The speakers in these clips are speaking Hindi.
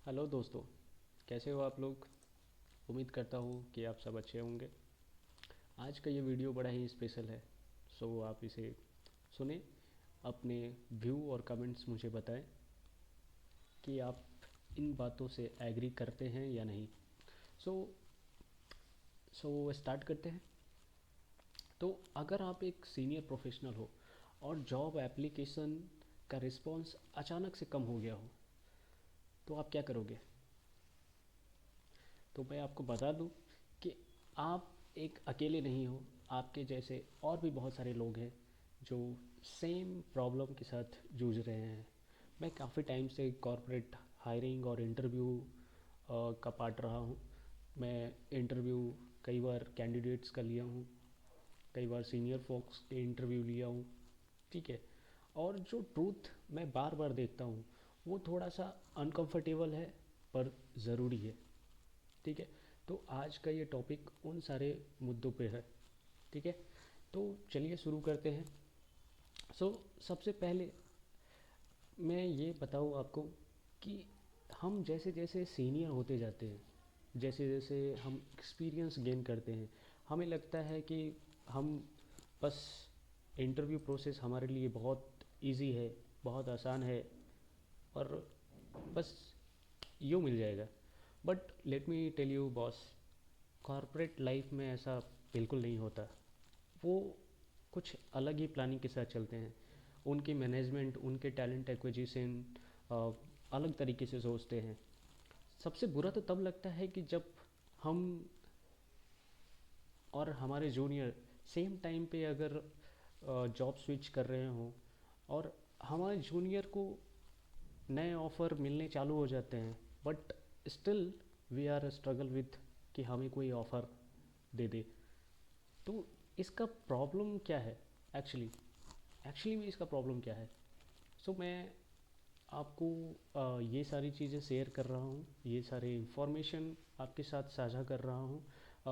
हेलो दोस्तों। कैसे हो आप लोग। उम्मीद करता हूँ कि आप सब अच्छे होंगे। आज का ये वीडियो बड़ा ही स्पेशल है। सो आप इसे सुने, अपने व्यू और कमेंट्स मुझे बताएं कि आप इन बातों से एग्री करते हैं या नहीं। सो स्टार्ट करते हैं। तो अगर आप एक सीनियर प्रोफेशनल हो और जॉब एप्लीकेशन का रिस्पांस अचानक से कम हो गया हो, तो आप क्या करोगे। तो मैं आपको बता दूं कि आप एक अकेले नहीं हो। आपके जैसे और भी बहुत सारे लोग हैं जो सेम प्रॉब्लम के साथ जूझ रहे हैं। मैं काफ़ी टाइम से कॉरपोरेट हायरिंग और इंटरव्यू का पार्ट रहा हूँ। मैं इंटरव्यू कई बार कैंडिडेट्स का लिया हूँ, कई बार सीनियर फोक्स के इंटरव्यू लिया हूँ। ठीक है। और जो ट्रूथ मैं बार बार देखता हूँ वो थोड़ा सा अनकंफर्टेबल है, पर ज़रूरी है। ठीक है। तो आज का ये टॉपिक उन सारे मुद्दों पे है। ठीक है। तो चलिए शुरू करते हैं। सबसे पहले मैं ये बताऊँ आपको कि हम जैसे जैसे सीनियर होते जाते हैं, जैसे जैसे हम एक्सपीरियंस गेन करते हैं, हमें लगता है कि हम बस इंटरव्यू प्रोसेस हमारे लिए बहुत इजी है, बहुत आसान है, और बस यूँ मिल जाएगा। But let me tell you boss, corporate life में ऐसा बिल्कुल नहीं होता। वो कुछ अलग ही प्लानिंग के साथ चलते हैं। उनके मैनेजमेंट, उनके टैलेंट एक्विजिशन अलग तरीके से सोचते हैं। सबसे बुरा तो तब लगता है कि जब हम और हमारे जूनियर सेम टाइम पे अगर जॉब स्विच कर रहे हों, और हमारे जूनियर को नए ऑफ़र मिलने चालू हो जाते हैं, but still we are struggle with कि हमें कोई ऑफ़र दे दे। तो इसका प्रॉब्लम क्या है एक्चुअली। एक्चुअली में इसका प्रॉब्लम क्या है। मैं आपको ये सारी चीज़ें शेयर कर रहा हूँ, ये सारे इंफॉर्मेशन आपके साथ साझा कर रहा हूँ,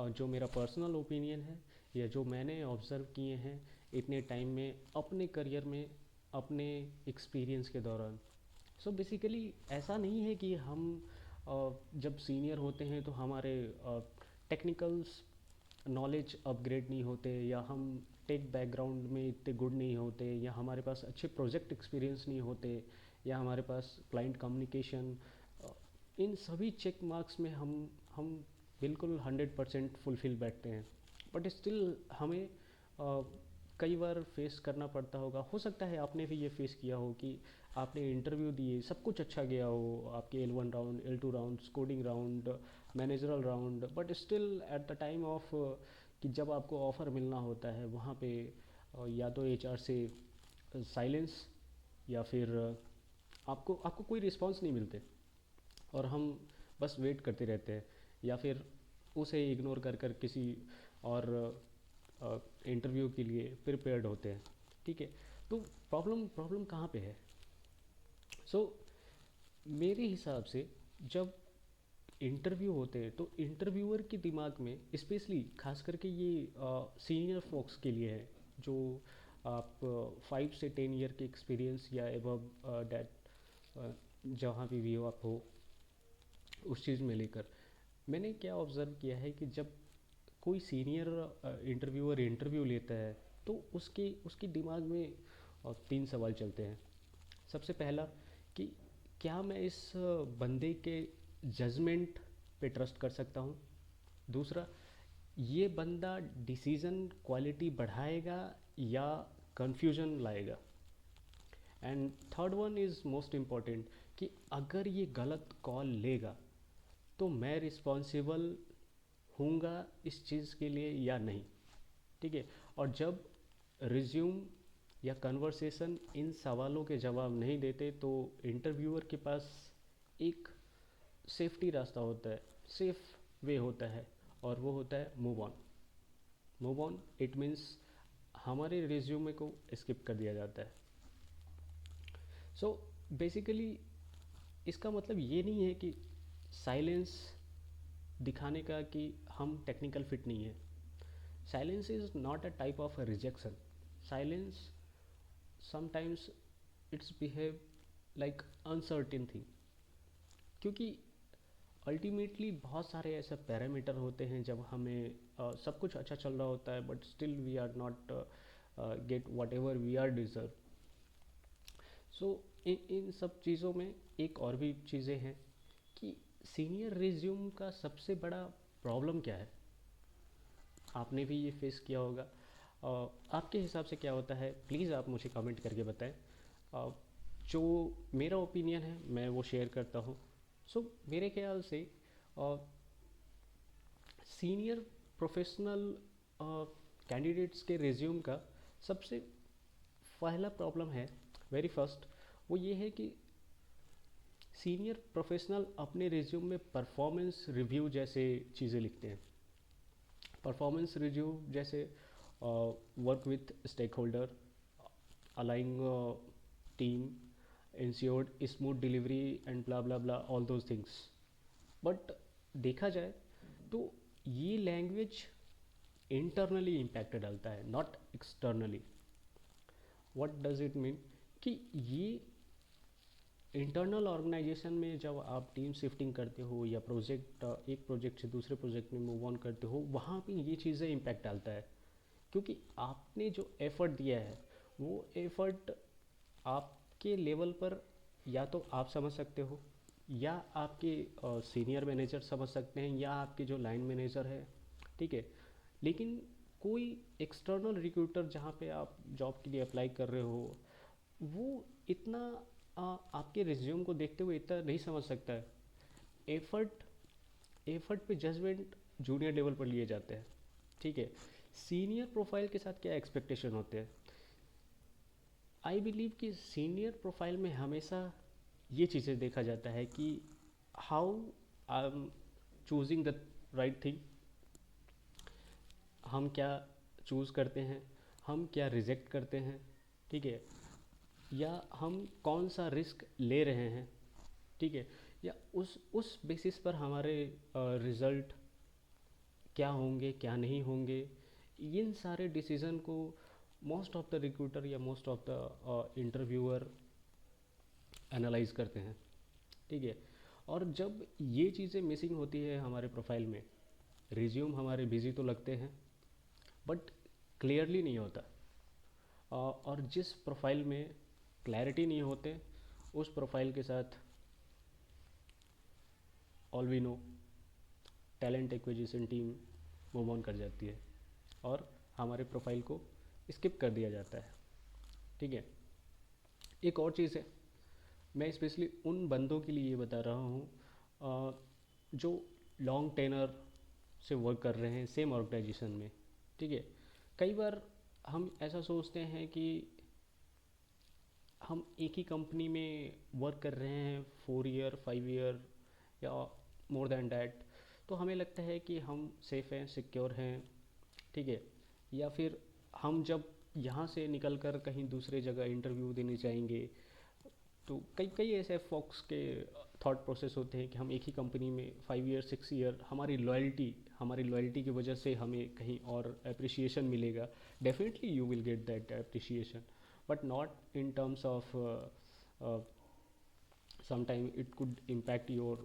जो मेरा पर्सनल ओपिनियन है या जो मैंने ऑब्ज़र्व किए हैं इतने टाइम में अपने करियर में, अपने एक्सपीरियंस के दौरान। बेसिकली ऐसा नहीं है कि हम जब सीनियर होते हैं तो हमारे टेक्निकल्स नॉलेज अपग्रेड नहीं होते, या हम टेक बैकग्राउंड में इतने गुड नहीं होते, या हमारे पास अच्छे प्रोजेक्ट एक्सपीरियंस नहीं होते, या हमारे पास क्लाइंट कम्युनिकेशन, इन सभी चेक मार्क्स में हम बिल्कुल 100% फुलफिल बैठते हैं। बट स्टिल हमें कई बार फेस करना पड़ता होगा। हो सकता है आपने भी ये फेस किया हो कि आपने इंटरव्यू दिए, सब कुछ अच्छा गया हो, आपके L1 round, L2 round, coding round, managerial round, but still at the time of कि जब आपको ऑफ़र मिलना होता है वहाँ पे या तो HR से साइलेंस, या फिर आपको आपको कोई रिस्पांस नहीं मिलते, और हम बस वेट करते रहते हैं, या फिर उसे इग्नोर कर कर किसी और इंटरव्यू के लिए प्रिपेयर्ड होते हैं। ठीक है। तो प्रॉब्लम प्रॉब्लम कहाँ पे है। सो मेरे हिसाब से जब इंटरव्यू होते हैं तो इंटरव्यूअर के दिमाग में, स्पेशली खास करके ये सीनियर फोक्स के लिए है, जो आप 5 से 10 ईयर के एक्सपीरियंस या एबव डैट, जहाँ भी हो आप हो उस चीज़ में लेकर, मैंने क्या ऑब्ज़र्व किया है कि जब कोई सीनियर इंटरव्यूअर इंटरव्यू लेता है तो उसके उसके दिमाग में 3 सवाल चलते हैं। सबसे पहला कि क्या मैं इस बंदे के जजमेंट पे ट्रस्ट कर सकता हूँ। दूसरा, ये बंदा डिसीज़न क्वालिटी बढ़ाएगा या कंफ्यूजन लाएगा। And third one is most important, कि अगर ये गलत कॉल लेगा तो मैं रिस्पॉन्सिबल हूँगा इस चीज़ के लिए या नहीं। ठीक है। और जब रिज्यूम या कन्वर्सेशन इन सवालों के जवाब नहीं देते तो इंटरव्यूअर के पास एक सेफ्टी रास्ता होता है, सेफ वे होता है, और वो होता है move on. Move on it means हमारे रिज्यूमे को स्किप कर दिया जाता है। सो बेसिकली इसका मतलब ये नहीं है कि साइलेंस दिखाने का कि हम टेक्निकल फिट नहीं है। Silence is not a type of a rejection. Silence sometimes it's behave like uncertain thing, क्योंकि अल्टीमेटली बहुत सारे ऐसे पैरामीटर होते हैं जब हमें सब कुछ अच्छा चल रहा होता है but still we are not get whatever we are deserve. So इन सब चीज़ों में एक और भी चीज़ें हैं कि सीनियर रिज्यूम का सबसे बड़ा प्रॉब्लम क्या है। आपने भी ये फेस किया होगा। आपके हिसाब से क्या होता है, प्लीज़ आप मुझे कमेंट करके बताएं। जो मेरा ओपिनियन है मैं वो शेयर करता हूँ। सो मेरे ख्याल से सीनियर प्रोफेशनल कैंडिडेट्स के रिज्यूम का सबसे पहला प्रॉब्लम है, वेरी फर्स्ट, वो ये है कि सीनियर प्रोफेशनल अपने रिज्यूम में परफॉर्मेंस रिव्यू जैसे चीज़ें लिखते हैं। परफॉर्मेंस रिव्यू जैसे work with stakeholder, aligning team, ensured smooth delivery and blah blah blah all those things. But देखा जाए तो ये लैंग्वेज इंटरनली इम्पैक्ट डालता है, not externally. What does it mean कि ये इंटरनल ऑर्गेनाइजेशन में जब आप टीम शिफ्टिंग करते हो या प्रोजेक्ट एक प्रोजेक्ट से दूसरे प्रोजेक्ट में मूव ऑन करते हो, वहाँ पे ये चीज़ें इम्पैक्ट डालता है। क्योंकि आपने जो एफ़र्ट दिया है वो एफ़र्ट आपके लेवल पर या तो आप समझ सकते हो, या आपके सीनियर मैनेजर समझ सकते हैं, या आपके जो लाइन मैनेजर है, ठीक है। लेकिन कोई एक्सटर्नल रिक्रूटर जहाँ पे आप जॉब के लिए अप्लाई कर रहे हो, वो इतना आपके रिज्यूम को देखते हुए इतना नहीं समझ सकता है। एफर्ट एफर्ट पे जजमेंट जूनियर लेवल पर लिए जाते हैं, ठीक है। सीनियर प्रोफाइल के साथ क्या एक्सपेक्टेशन होते हैं, आई बिलीव कि सीनियर प्रोफाइल में हमेशा ये चीज़ें देखा जाता है कि how I am choosing the right thing, हम क्या चूज़ करते हैं, हम क्या रिजेक्ट करते हैं, ठीक है, या हम कौन सा रिस्क ले रहे हैं, ठीक है, या उस बेसिस पर हमारे रिज़ल्ट क्या होंगे क्या नहीं होंगे, इन सारे डिसीज़न को मोस्ट ऑफ द रिक्रूटर या most of the interviewer analyse करते हैं, ठीक है। और जब ये चीज़ें मिसिंग होती है हमारे प्रोफाइल में, रिज्यूम हमारे बिजी तो लगते हैं बट क्लियरली नहीं होता। और जिस प्रोफाइल में क्लैरिटी नहीं होते, उस प्रोफाइल के साथ all we know talent acquisition team move on कर जाती है और हमारे प्रोफाइल को स्किप कर दिया जाता है, ठीक है। एक और चीज़ है, मैं स्पेशली उन बंदों के लिए ये बता रहा हूँ जो लॉन्ग टेनर से वर्क कर रहे हैं सेम ऑर्गेनाइजेशन में, ठीक है। कई बार हम ऐसा सोचते हैं कि हम एक ही कंपनी में वर्क कर रहे हैं 4 ईयर 5 ईयर या मोर देन डैट, तो हमें लगता है कि हम सेफ़ हैं, सिक्योर हैं, ठीक है। या फिर हम जब यहाँ से निकल कर कहीं दूसरे जगह इंटरव्यू देने जाएंगे, तो कई कई ऐसे फॉक्स के थॉट प्रोसेस होते हैं कि हम एक ही कंपनी में 5 ईयर 6 ईयर, हमारी लॉयल्टी की वजह से हमें कहीं और अप्रिसिएशन मिलेगा। Definitely you will get that appreciation, but not in terms of sometime it could impact your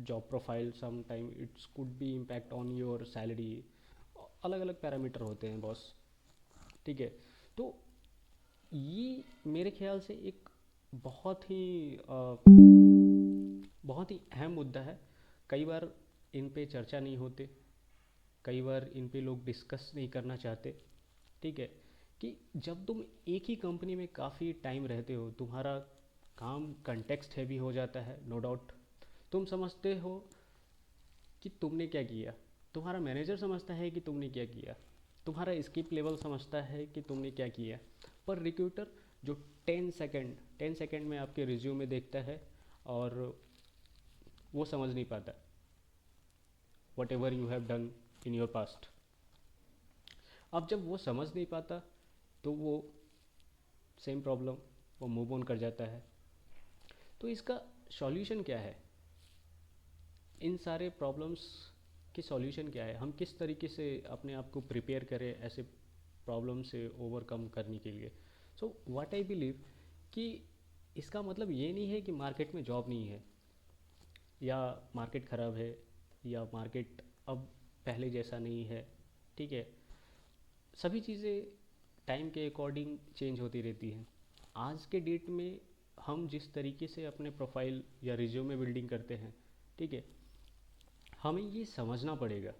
job profile, sometime it could be impact on your salary। अलग अलग पैरामीटर होते हैं बॉस, ठीक है। तो ये मेरे ख्याल से एक बहुत ही बहुत ही अहम मुद्दा है। कई बार इन पे चर्चा नहीं होते, कई बार इन पे लोग डिस्कस नहीं करना चाहते, ठीक है। कि जब तुम एक ही कंपनी में काफ़ी टाइम रहते हो, तुम्हारा काम कंटेक्स्ट हैवी हो जाता है, नो डाउट। तुम समझते हो कि तुमने क्या किया, तुम्हारा मैनेजर समझता है कि तुमने क्या किया, तुम्हारा स्किप लेवल समझता है कि तुमने क्या किया, पर रिक्रूटर जो 10 सेकेंड में आपके रिज्यूमे देखता है और वो समझ नहीं पाता what ever you have done in your past. अब जब वो समझ नहीं पाता तो वो सेम प्रॉब्लम वो मूव ऑन कर जाता है। तो इसका सॉल्यूशन क्या है, इन सारे प्रॉब्लम्स की सॉल्यूशन क्या है, हम किस तरीके से अपने आप को प्रिपेयर करें ऐसे प्रॉब्लम से ओवरकम करने के लिए। सो व्हाट आई बिलीव कि इसका मतलब ये नहीं है कि मार्केट में जॉब नहीं है, या मार्केट ख़राब है, या मार्केट अब पहले जैसा नहीं है। ठीक है, सभी चीज़ें टाइम के अकॉर्डिंग चेंज होती रहती हैं। आज के डेट में हम जिस तरीके से अपने प्रोफाइल या रिज्यूमे बिल्डिंग करते हैं, ठीक है, हमें ये समझना पड़ेगा,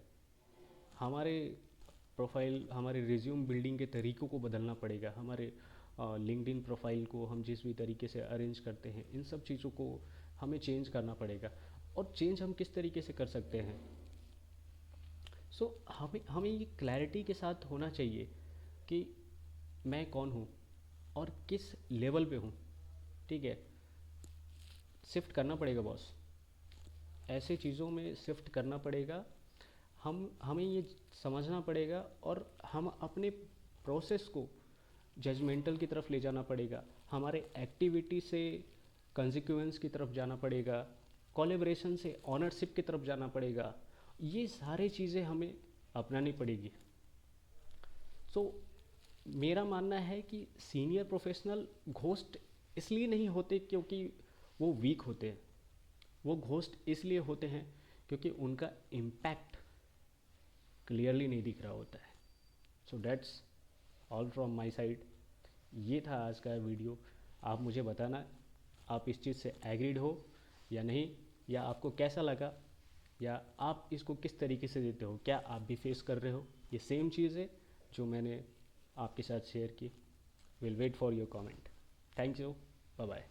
हमारे प्रोफाइल, हमारे रिज्यूम बिल्डिंग के तरीक़ों को बदलना पड़ेगा, हमारे लिंक्डइन प्रोफाइल को हम जिस भी तरीके से अरेंज करते हैं, इन सब चीज़ों को हमें चेंज करना पड़ेगा। और चेंज हम किस तरीके से कर सकते हैं? हमें हमें ये क्लैरिटी के साथ होना चाहिए कि मैं कौन हूँ और किस लेवल पे हूँ। ठीक है, शिफ्ट करना पड़ेगा बॉस, ऐसे चीज़ों में शिफ्ट करना पड़ेगा। हमें ये समझना पड़ेगा, और हम अपने प्रोसेस को जजमेंटल की तरफ ले जाना पड़ेगा, हमारे एक्टिविटी से कंसिक्वेंस की तरफ जाना पड़ेगा, कोलैबोरेशन से ऑनरशिप की तरफ जाना पड़ेगा। ये सारी चीज़ें हमें अपनानी पड़ेगी। सो मेरा मानना है कि सीनियर प्रोफेशनल घोस्ट इसलिए नहीं होते क्योंकि वो वीक होते हैं, वो घोस्ट इसलिए होते हैं क्योंकि उनका इम्पैक्ट क्लियरली नहीं दिख रहा होता है। So that's all from my side. ये था आज का वीडियो। आप मुझे बताना आप इस चीज़ से एग्रीड हो या नहीं, या आपको कैसा लगा, या आप इसको किस तरीके से देते हो, क्या आप भी फेस कर रहे हो ये सेम चीज़ है जो मैंने आपके साथ शेयर की। Will wait for your comment. Thank you, bye bye.